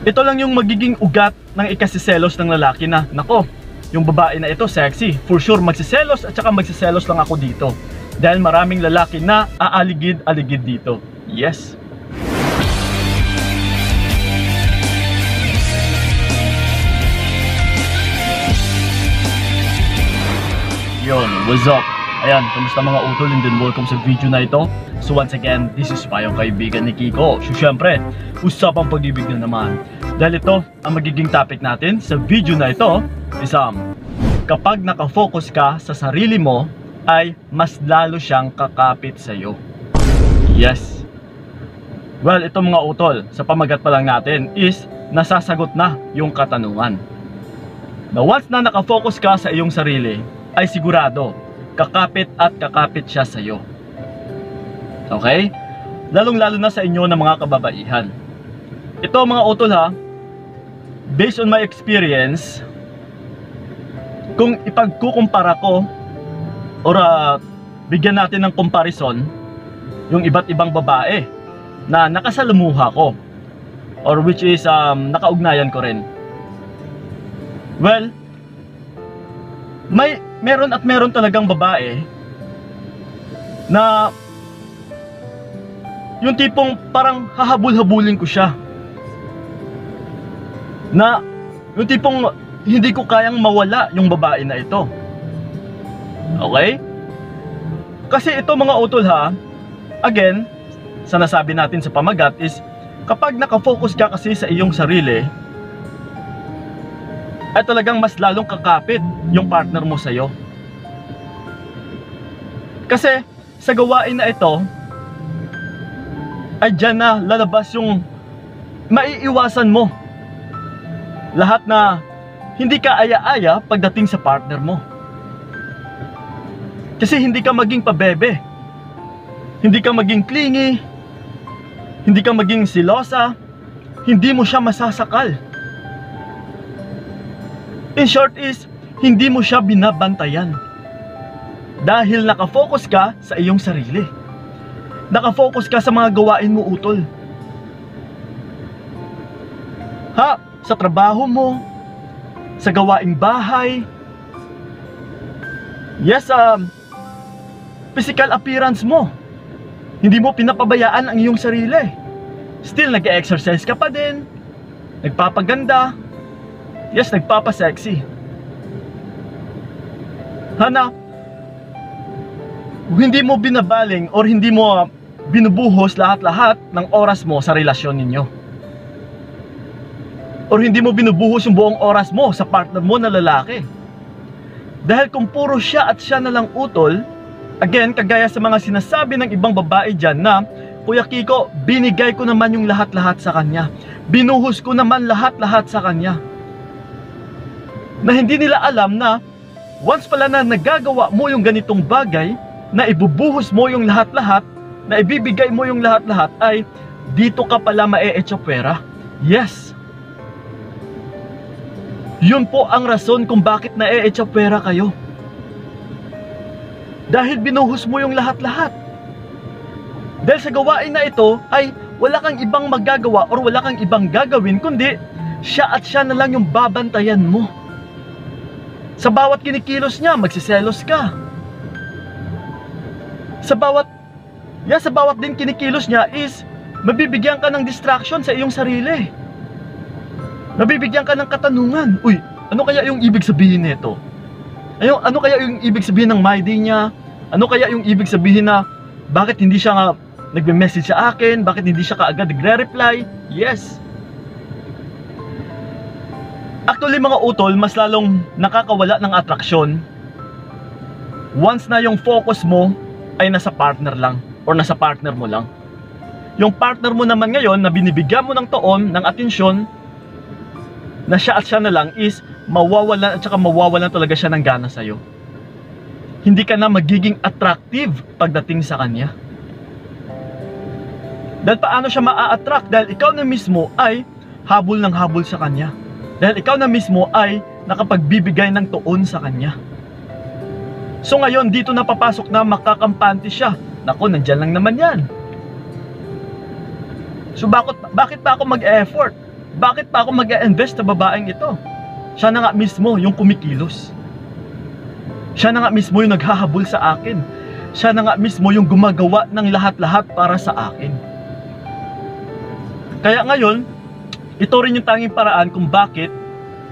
Ito lang yung magiging ugat ng ikasiselos ng lalaki na, nako, yung babae na ito sexy. For sure magsiselos at saka magsiselos lang ako dito. Dahil maraming lalaki na aaligid-aligid dito. Yes. Yon, what's up? Ayan, kamusta mga utol, and then welcome sa video na ito. So once again, this is pa yung kaibigan ni Kiko. So syempre, usapang pag-ibig na naman. Dahil ito, ang magiging topic natin sa video na ito is kapag nakafocus ka sa sarili mo, ay mas lalo siyang kakapit sa'yo. Yes. Well, ito mga utol, sa pamagat pa lang natin is nasasagot na yung katanungan. Na once na nakafocus ka sa iyong sarili, ay sigurado, kakapit at kakapit siya sa'yo. Okay? Lalong-lalo na sa inyo ng mga kababaihan. Ito mga utol ha, based on my experience, kung ipagkukumpara ko or bigyan natin ng comparison yung iba't ibang babae na nakasalamuha ko or which is nakaugnayan ko rin. Well, meron talagang babae na yung tipong parang hahabol-habulin ko siya. Na yung tipong hindi ko kayang mawala yung babae na ito. Okay? Kasi ito mga utol ha, again, sa nasabi natin sa pamagat is kapag nakafocus ka kasi sa iyong sarili, ay talagang mas lalong kakapit yung partner mo sa'yo. Kasi sa gawain na ito, ay dyan na lalabas yung maiiwasan mo. Lahat na hindi ka aya-aya pagdating sa partner mo. Kasi hindi ka maging pabebe, hindi ka maging clingy, hindi ka maging silosa, hindi mo siya masasakal. In short is, hindi mo siya binabantayan. Dahil nakafocus ka sa iyong sarili. Nakafocus ka sa mga gawain mo utol. Ha? Sa trabaho mo, sa gawaing bahay. Yes, physical appearance mo. Hindi mo pinapabayaan ang iyong sarili. Still, nag-exercise ka pa din. Nagpapaganda. Yes, nagpapasexy. Hana, hindi mo binabaling or hindi mo binubuhos lahat-lahat ng oras mo sa relasyon ninyo. Or hindi mo binubuhos yung buong oras mo sa partner mo na lalaki. Dahil kung puro siya at siya na lang utol, again, kagaya sa mga sinasabi ng ibang babae dyan na, Kuya Kiko, binigay ko naman yung lahat-lahat sa kanya. Binuhos ko naman lahat-lahat sa kanya. Na hindi nila alam na once pala na nagagawa mo yung ganitong bagay, na ibubuhos mo yung lahat-lahat, na ibibigay mo yung lahat-lahat, ay dito ka pala mae-echopera. Yes. Yun po ang rason kung bakit na-echopera kayo. Dahil binuhos mo yung lahat-lahat. Dahil sa gawain na ito, ay wala kang ibang magagawa or wala kang ibang gagawin, kundi siya at siya na lang yung babantayan mo. Sa bawat kinikilos niya, magsiselos ka. Sa bawat din kinikilos niya is mabibigyan ka ng distraction sa iyong sarili. Mabibigyan ka ng katanungan. Uy, ano kaya yung ibig sabihin nito? Ano kaya yung ibig sabihin ng my day niya? Ano kaya yung ibig sabihin na bakit hindi siya nagme-message sa akin? Bakit hindi siya kaagad nagre-reply? Yes. Actually mga utol, mas lalong nakakawala ng atraksyon once na yung focus mo ay nasa partner lang or nasa partner mo lang. Yung partner mo naman ngayon na binibigyan mo ng toon, ng atensyon, na siya at siya na lang is mawawalan at saka mawawalan talaga siya ng gana sa'yo. Hindi ka na magiging attractive pagdating sa kanya. Dahil paano siya maa-attract? Dahil ikaw na mismo ay habol ng habol sa kanya. Dahil ikaw na mismo ay nakapagbibigay ng tuon sa kanya. So ngayon, dito na papasok na makakampante siya. Naku, nandyan lang naman yan. So bakit pa ako mag-effort? Bakit pa ako mag-invest sa babaeng ito? Siya na nga mismo yung kumikilos. Siya na nga mismo yung naghahabol sa akin. Siya na nga mismo yung gumagawa ng lahat-lahat para sa akin. Kaya ngayon, ito rin yung tanging paraan kung bakit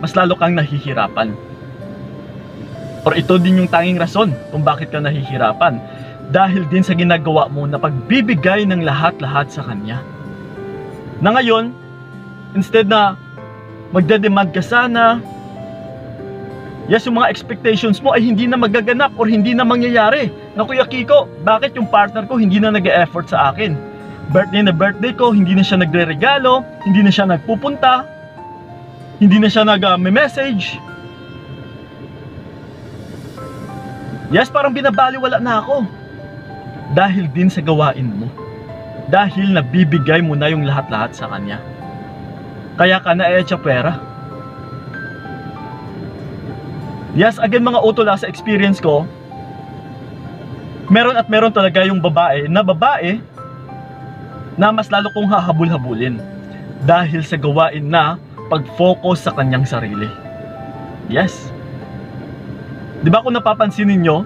mas lalo kang nahihirapan. Or ito din yung tanging rason kung bakit ka nahihirapan. Dahil din sa ginagawa mo na pagbibigay ng lahat-lahat sa kanya. Na ngayon, instead na magdedemand ka sana, yes, yung mga expectations mo ay hindi na magaganap or hindi na mangyayari. Na Kuya Kiko, bakit yung partner ko hindi na nag-e-effort sa akin? Birthday na birthday ko, hindi na siya nagre-regalo, hindi na siya nagpupunta, hindi na siya nag-message. Yes, parang binabaliwala na ako. Dahil din sa gawain mo. Dahil nabibigay mo na yung lahat-lahat sa kanya. Kaya ka na-echa pera. Yes, again mga utol, sa experience ko, meron at meron talaga yung babae na mas lalo kong hahabol-habulin. Dahil sa gawain na pag-focus sa kanyang sarili. Yes. Diba kung napapansin ninyo,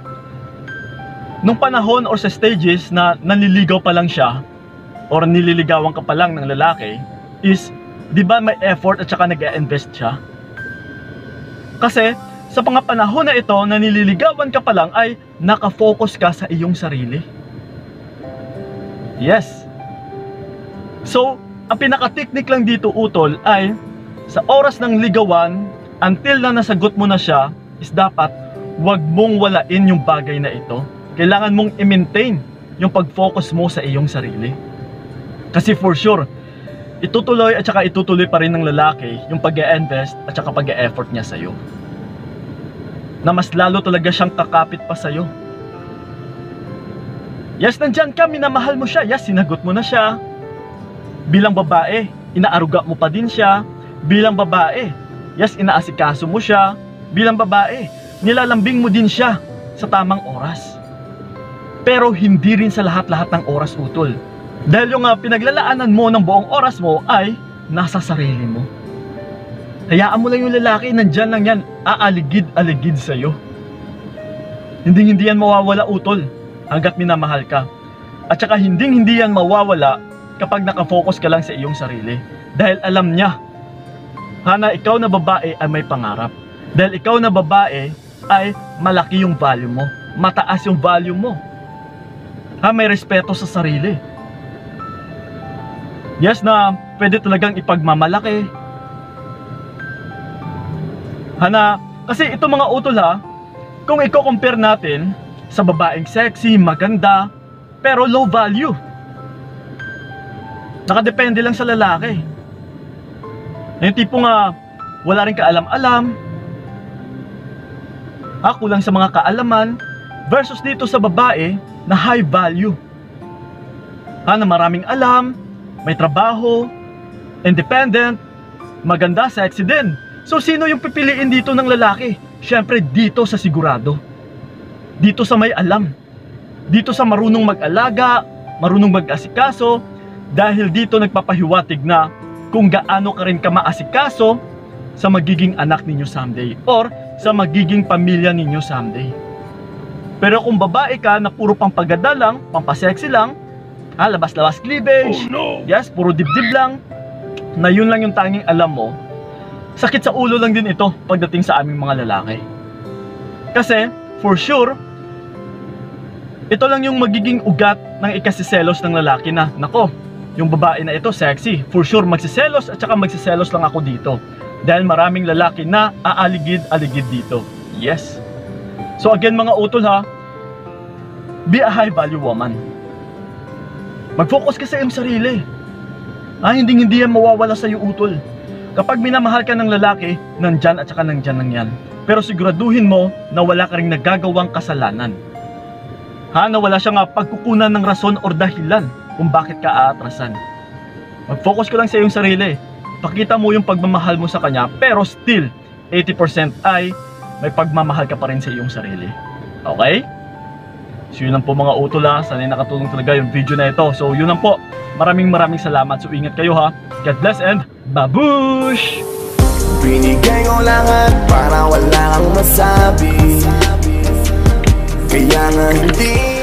nung panahon or sa stages na nanliligaw pa lang siya or nililigawan ka pa lang ng lalaki is, di ba may effort at saka nag-e-invest siya? Kasi sa mga panahon na ito na nililigawan ka pa lang ay nakafocus ka sa iyong sarili. Yes. So, ang pinaka-technique lang dito utol ay sa oras ng ligawan until na nasagot mo na siya is dapat wag mong walain yung bagay na ito. Kailangan mong i-maintain yung pag-focus mo sa iyong sarili. Kasi for sure, itutuloy at saka itutuloy pa rin ng lalaki yung pag-e-invest at saka pag-e-effort niya sa'yo. Na mas lalo talaga siyang kakapit pa sa'yo. Yes, nandyan ka, minamahal mo siya. Yes, sinagot mo na siya. Bilang babae, inaaruga mo pa din siya. Bilang babae, yes, inaasikaso mo siya. Bilang babae, nilalambing mo din siya sa tamang oras. Pero hindi rin sa lahat-lahat ng oras utol. Dahil yung pinaglalaanan mo ng buong oras mo ay nasa sarili mo. Hayaan mo lang yung lalaki, nandyan lang yan, aaligid-aligid sa'yo. Hindi yan mawawala utol hanggat minamahal ka. At saka hindi yan mawawala kapag nakafocus ka lang sa iyong sarili. Dahil alam niya, na ikaw na babae ay may pangarap. Dahil ikaw na babae ay malaki yung value mo. Mataas yung value mo. May respeto sa sarili. Yes, na pwede talagang ipagmamalaki. Kasi ito mga utol kung i-compare natin sa babaeng sexy, maganda, pero low value. Nakadepende lang sa lalaki. Yung tipong wala rin kaalam-alam, kulang sa mga kaalaman, versus dito sa babae na high value. Na maraming alam, may trabaho, independent, maganda, sexy din. So sino yung pipiliin dito ng lalaki? Siyempre dito sa sigurado. Dito sa may alam. Dito sa marunong mag-alaga, marunong mag-asikaso, dahil dito nagpapahiwatig na kung gaano ka rin ka maasikaso sa magiging anak ninyo someday or sa magiging pamilya ninyo someday. Pero kung babae ka na puro pampaganda lang, pampasexy lang, labas-labas cleavage, yes, puro dibdib lang, na yun lang yung tanging alam mo, sakit sa ulo lang din ito pagdating sa aming mga lalaki. Kasi, for sure, ito lang yung magiging ugat ng ikasiselos ng lalaki na, nako, yung babae na ito sexy, for sure magsiselos at saka magsiselos lang ako dito. Dahil maraming lalaki na aaligid-aligid dito. Yes. So again mga utol be a high value woman. Mag-focus ka sa iyong sarili. Hindi yan mawawala sa iyo utol. Kapag minamahal ka ng lalaki, nandyan at saka nandyan lang yan. Pero siguraduhin mo na wala ka ring nagagawang kasalanan. Na wala siyang pagkukunan ng rason or dahilan kung bakit ka aatrasan. Mag-focus ka lang sa iyong sarili. Pakita mo yung pagmamahal mo sa kanya, pero still 80% ay may pagmamahal ka pa rin sa iyong sarili. Okay? So yun lang po mga utol ha, sana'y nakatulong talaga yung video na ito. So yun lang po, maraming salamat. So ingat kayo ha, God bless and babush! Binigay ko lahat para wala kang masabi, kaya nga hindi